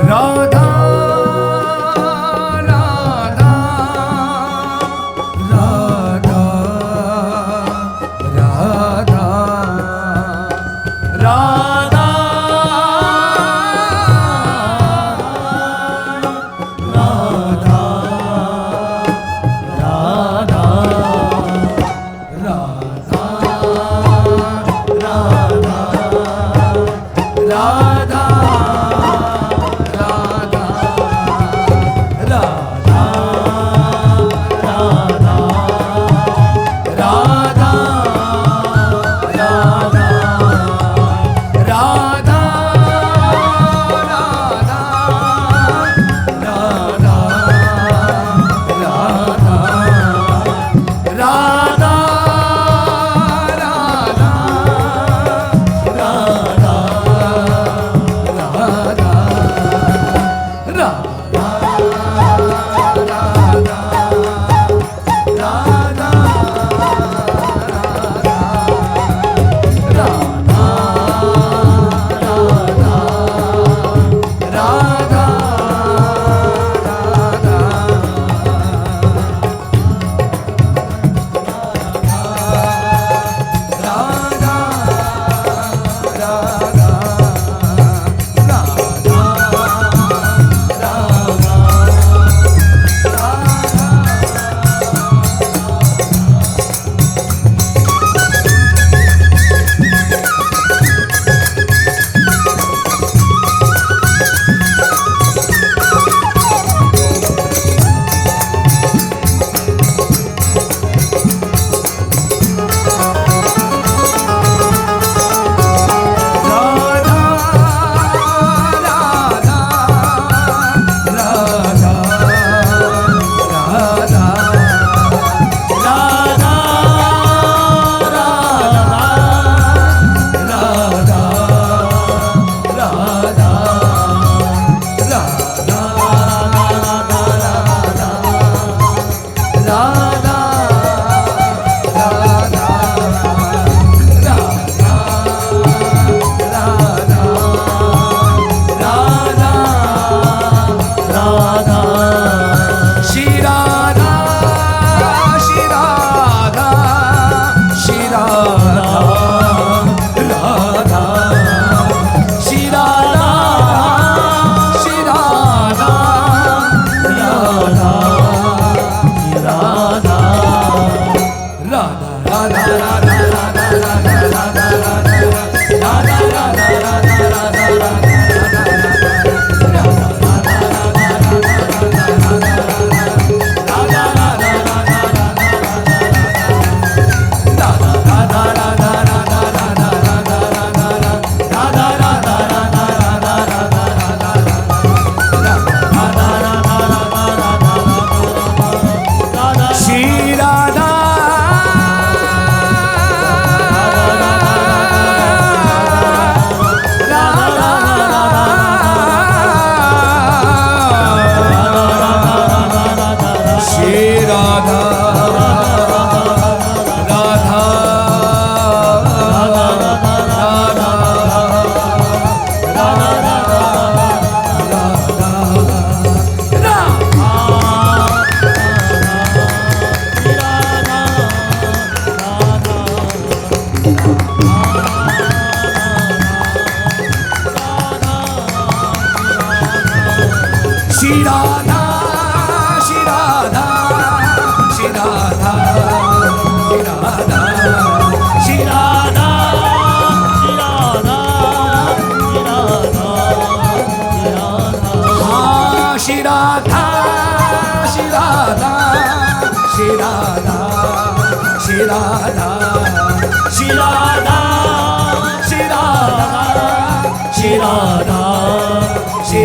Radha Radha Radha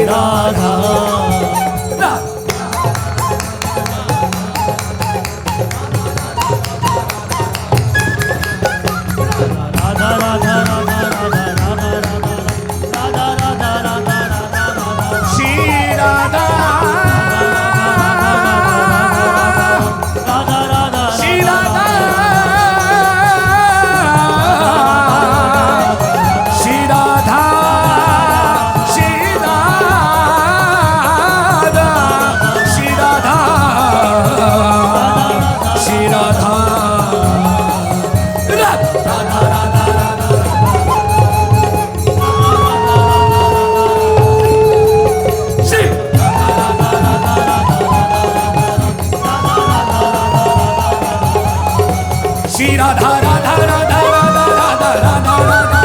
Radha Radha Radha Radha Radha Radha Radha Radha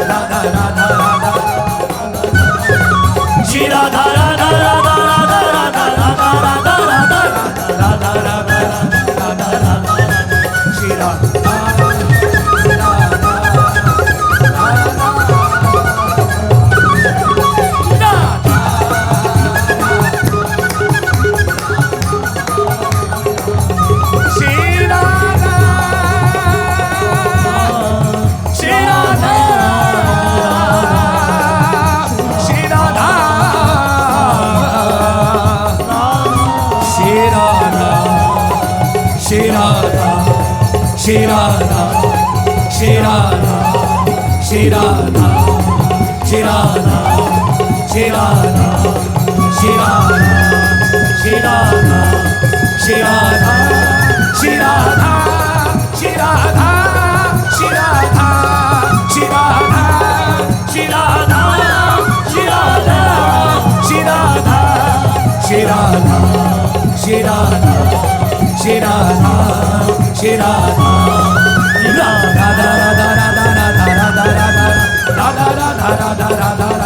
Radha Radha Radha Shri Radha Radha Radha Radha Radha Radha Radha Radha Radha Radha Radha Radha Shri Radha Shri Radha, Shri Radha, Shri Radha, Shri Radha, Shri Radha, Shri Radha, Shri Radha, Shri Radha, Shri Radha, Shri Radha, Shri Radha, Shri Radha, Shri Radha, Shri Radha, Shri Radha, Shri Radha, Shri Radha, Shri Radha, Shri Radha, Radha Radha Radha Radha Radha Radha Radha Radha Radha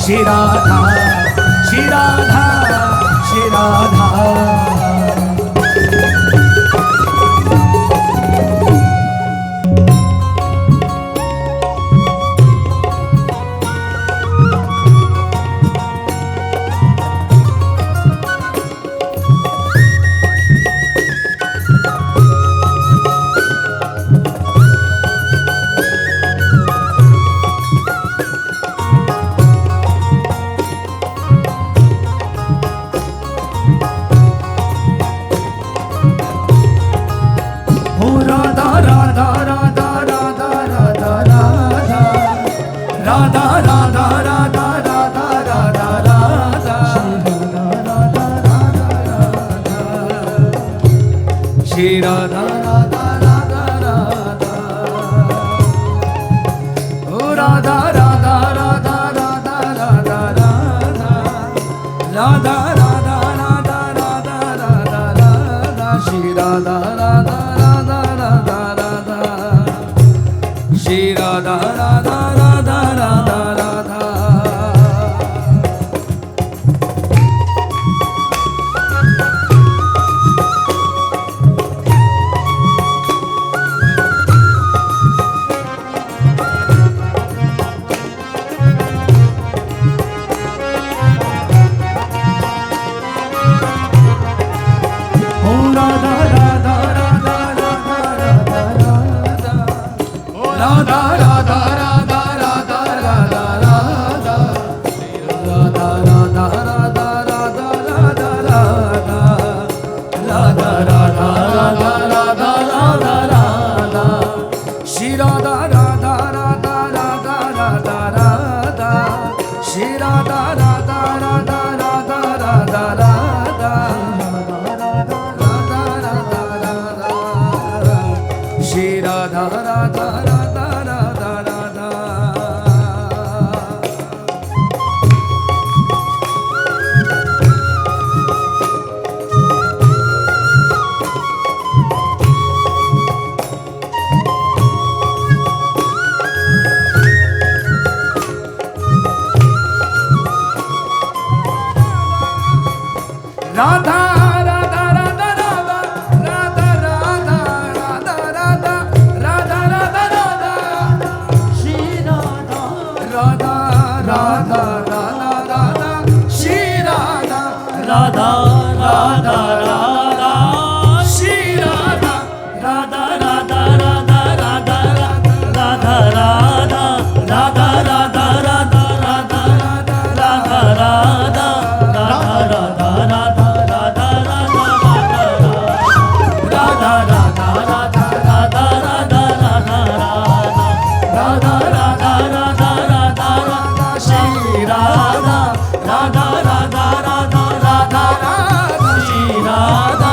Shri Radha, Shri Radha, Shri Radha. Shri Radha Radha Radha Radha Oh Radha Radha Radha Radha Radha Radha Radha Radha Radha Radha Radha Radha Shri Radha Radha Radha Radha Radha Shri Radha Radha Radha Radha Radha Radha Radha Radha Radha Radha Shri Radha Radha Radha Radha Radha Radha Shri Radha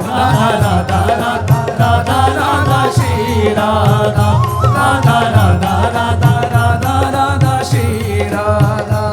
Radha Radha Radha Radha Radha Shri Radha Radha Radha Radha Radha Radha Shri Radha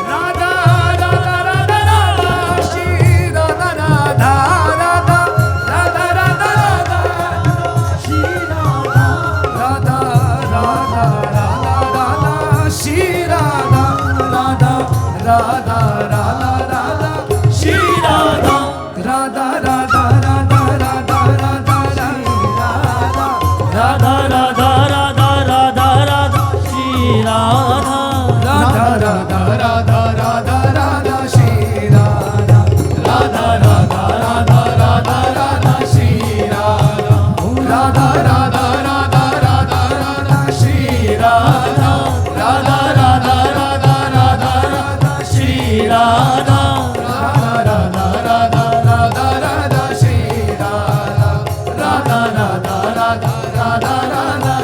Radha Radha Radha Shri Radha Radha Radha Radha Radha Radha Radha Radha Radha Radha Radha Shri Radha Radha Radha Radha Radha Radha Shri Radha Radha Radha Radha Radha Radha Shri Radha Radha Radha Radha Radha Radha Shri Radha Radha Radha Radha Radha Radha Shri Radha Radha Radha Radha Radha Radha Shri Radha Radha Radha Radha Radha Radha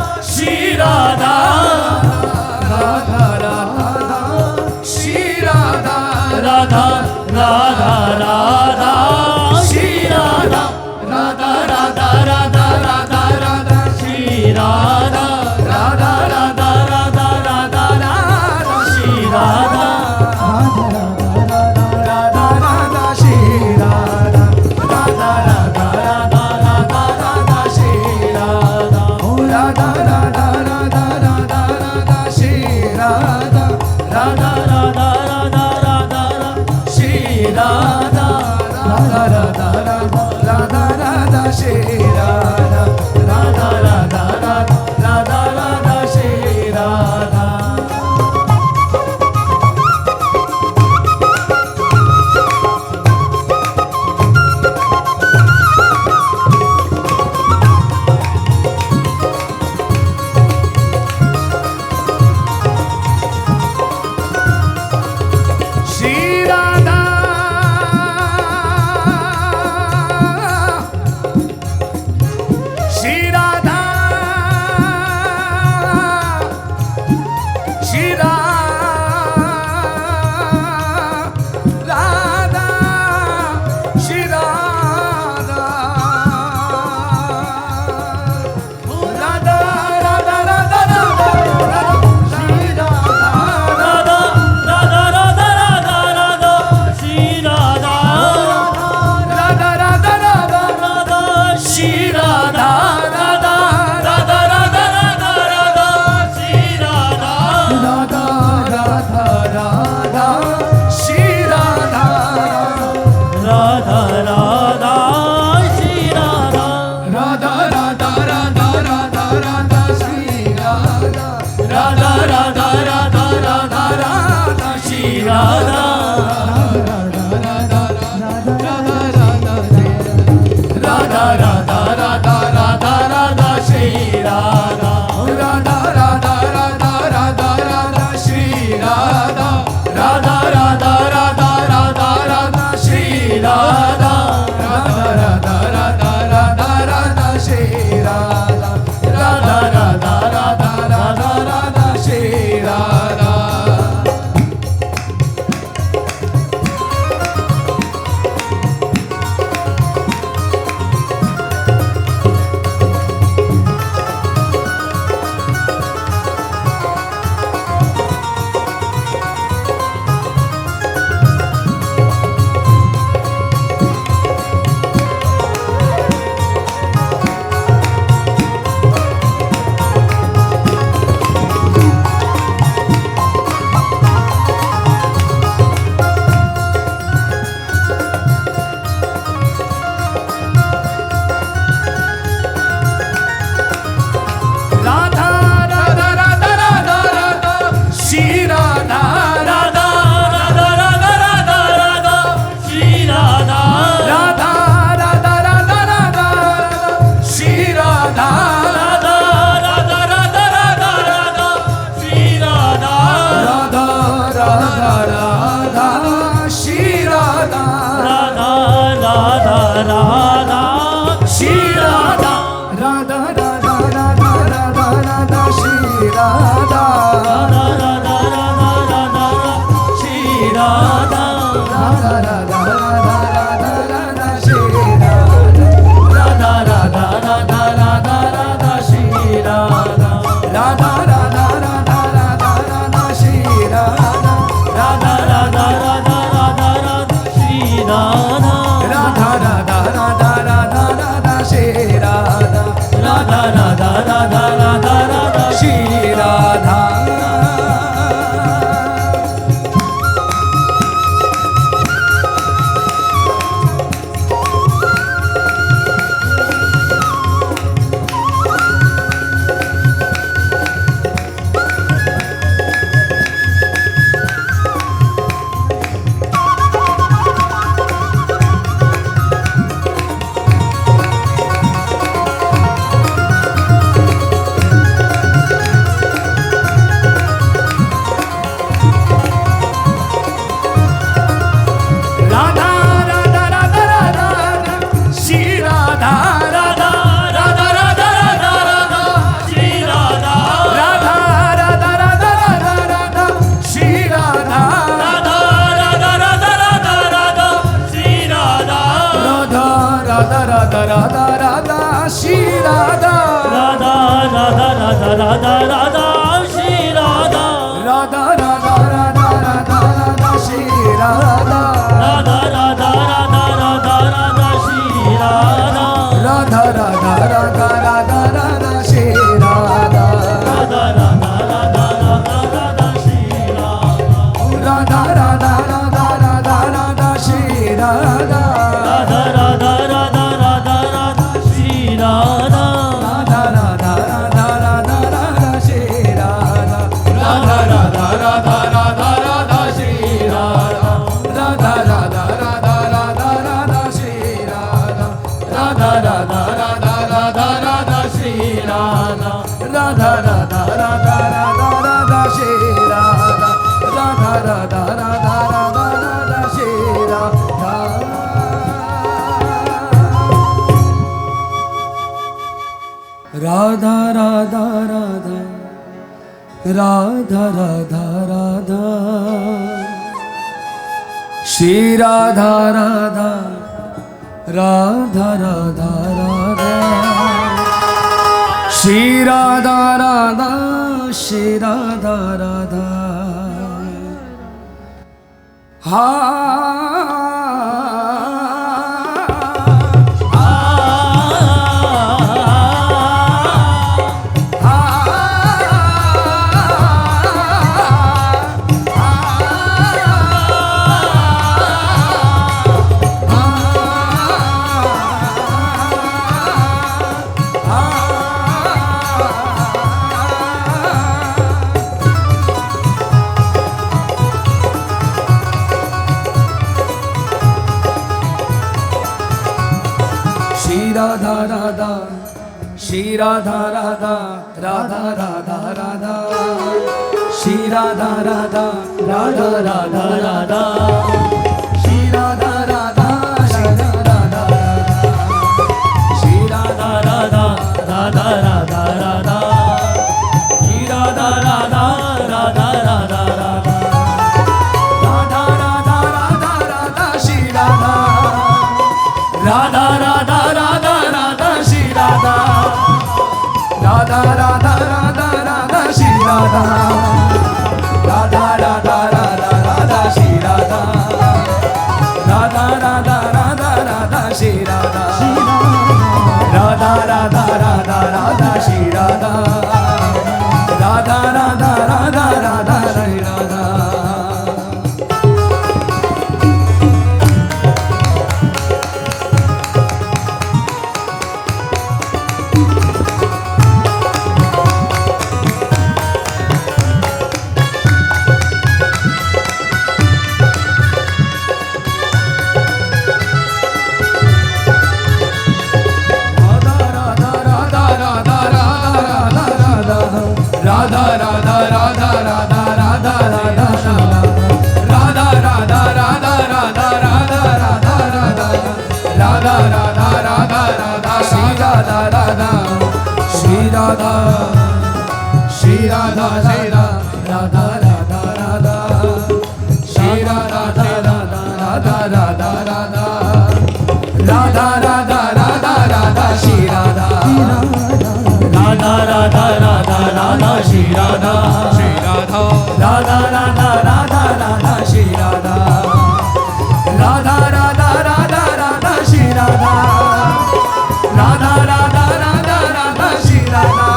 Shri Radha Radha Radha Radha Shri Radha Radha Radha Radha Radha Radha Shri Radha Radha Radha Radha Radha Radha Shri Radha Radha Radha Shri Radha Radha Radha Radha Radha Radha Shri Radha Radha Radha Radha Radha Radha Shri Radha Radha Radha Radha Radha Radha Radha Shri Radha Radha Radha Radha Radha Radha Shri Radha Shri Radha Shri Radha Shri Radha Shri Radha Radha Radha Radha Radha Shri Radha Radha Radha Radha Radha Shri Radha Radha Radha Radha Radha Shri Radha Radha Radha Radha Radha Radha Shri Radha Radha Radha Radha Radha Radha Radha Radha Shri Radha Radha Radha Radha Radha Radha Shri Radha Radha Radha Radha Radha Radha Shri Radha Radha Radha Radha Radha Shri Radha Radha Radha Radha Radha Radha Shri Radha Radha Radha Radha Radha Radha Shri Radha Radha Radha Radha Radha Radha Shri Radha Radha Radha Radha Radha Radha Shri Radha Radha Radha Radha Radha Radha Shri Radha Radha Radha Radha Radha Radha Shri Radha Radha Radha Radha Radha Radha Shri Radha Radha Radha Radha Radha Radha Radha Shri Radha Radha Radha Radha Radha Shri Radha Radha Shri Radha Radha हा राधा राधा श्री राधा राधा राधा राधा राधा श्री राधा राधा राधा राधा राधा श्री राधा राधा राधा राधा श्री राधा राधा राधा राधा राधा श्री राधा राधा राधा राधा राधा राधा राधा राधा राधा श्री राधा राधा राधा राधा राधा श्री राधा राधा राधा राधा राधा श्री राधा राधा राधा राधा राधा श्री राधा राधा राधा राधा राधा श्री राधा राधा राधा राधा राधा श्री राधा राधा राधा राधा राधा श्री राधा राधा राधा राधा राधा राधा राधा राधा राधा राधा राधा राधा राधा राधा राधा राधा राधा श्री राधा राधा श्री राधा श्री राधा श्री राधा राधा राधा श्री राधा राधा राधा राधा राधा राधा राधा राधा राधा श्री राधा राधा राधा राधा राधा श्री राधा श्री राधा राधा राधा राधा राधा श्री राधा राधा राधा राधा राधा श्री राधा राधा राधा राधा राधा श्री राधा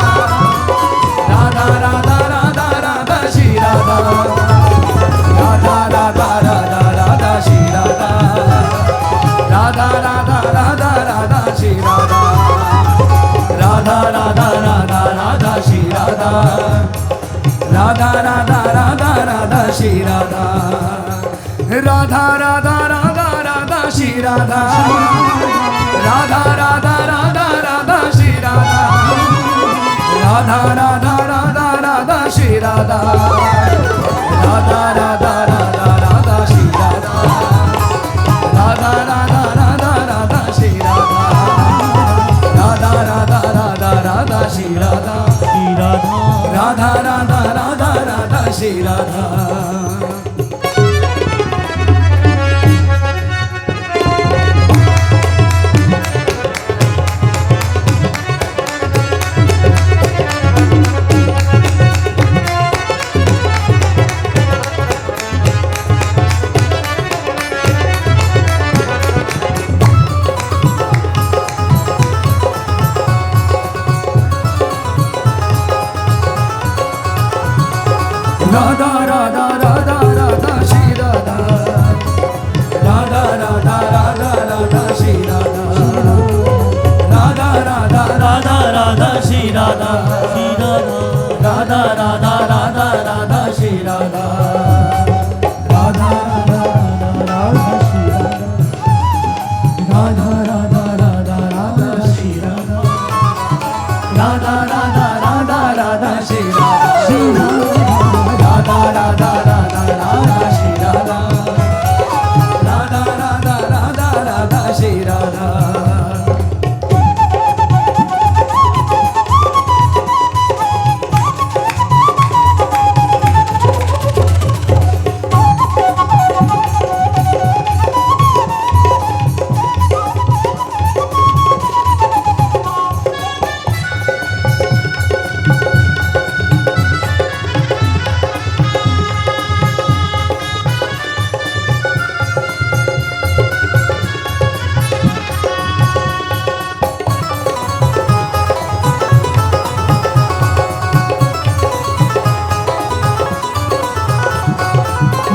राधा राधा राधा राधा श्री राधा राधा राधा राधा राधा श्री राधा राधा राधा राधा राधा श्री राधा राधा राधा राधा राधा श्री राधा राधा राधा राधा राधा श्री राधा राधा राधा राधा राधा श्री राधा राधा राधा राधा राधा श्री राधा राधा राधा राधा राधा श्री राधा राधा राधा राधा राधा श्री राधा राधा राधा राधा राधा श्री राधा राधा राधा राधा राधा श्री राधा राधा राधा राधा राधा श्री राधा राधा राधा राधा राधा श्री राधा राधा राधा राधा राधा श्री राधा राधा राधा राधा राधा श्री राधा श्री राधा राधा राधा राधा राधा श्री राधा राधा राधा राधा श्री राधा राधा राधा राधा श्री राधा राधा राधा राधा राधा श्री राधा श्री राधा राधा राधा राधा श्री राधा राधा राधा राधा राधा श्री राधा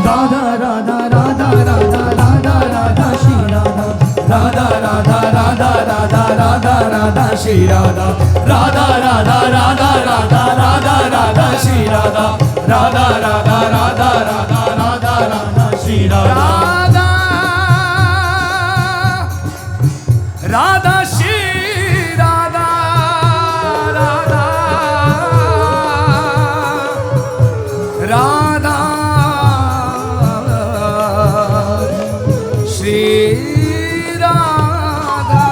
राधा राधा राधा राधा राधा राधा श्री राधा राधा राधा राधा राधा राधा राधा श्री राधा राधा राधा राधा राधा राधा राधा श्री राधा राधा राधा राधा राधा राधा राधा श्री राधा राधा श्री राधा राधा राधा श्री राधा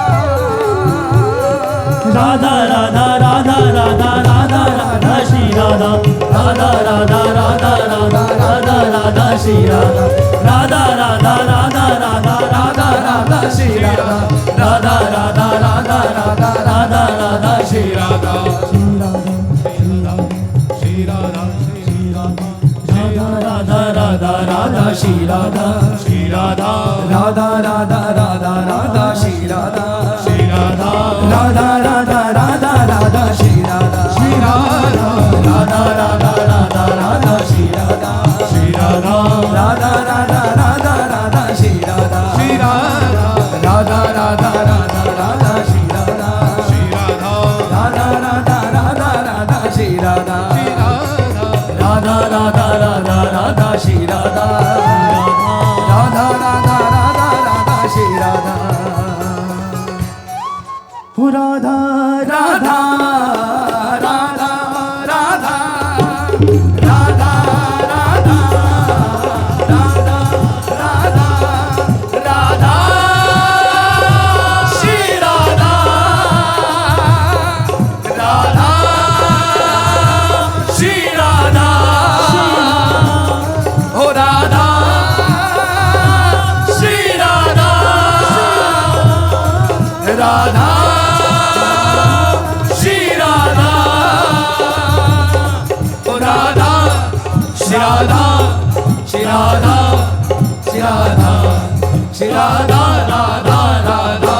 राधा राधा राधा राधा राधा राधा श्री राधा राधा राधा राधा राधा राधा राधा श्री राधा राधा राधा राधा राधा राधा राधा श्री राधा राधा राधा राधा राधा राधा राधा श्री राधा श्री राधा श्री राधा राधा राधा राधा श्री राधा श्री राधा राधा राधा राधा राधा श्री राधा श्री राधा राधा राधा राधा राधा श्री राधा श्री राधा राधा राधा राधा राधा श्री राधा श्री राधा राधा राधा राधा राधा श्री राधा श्री राधा राधा राधा राधा राधा श्री राधा श्री राधा राधा राधा राधा राधा श्री राधा राधा राधा राधा राधा श्री राधा राधा राधा राधा राधा श्री राधा राधा राधा राधा राधा राधा राधा राधा राधा राधा श्री राधा राधा श्री राधा ओ राधा श्री राधा राधा श्री राधा ओ राधा श्री राधा श्री राधा श्री राधा श्री राधा राधा राधा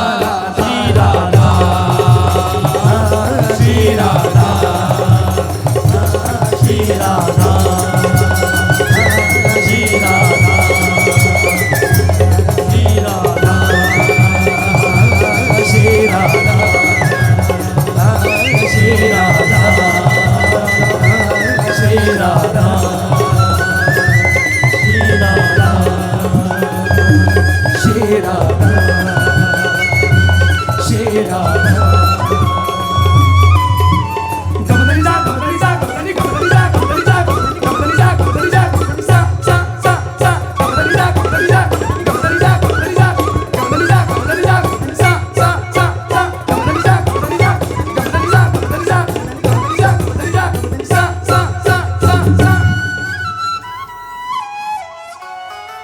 श्री राधा श्री राधा श्री राधा श्री राधा श्री राधा श्री राधा श्री राधा श्री राधा श्री राधा श्री राधा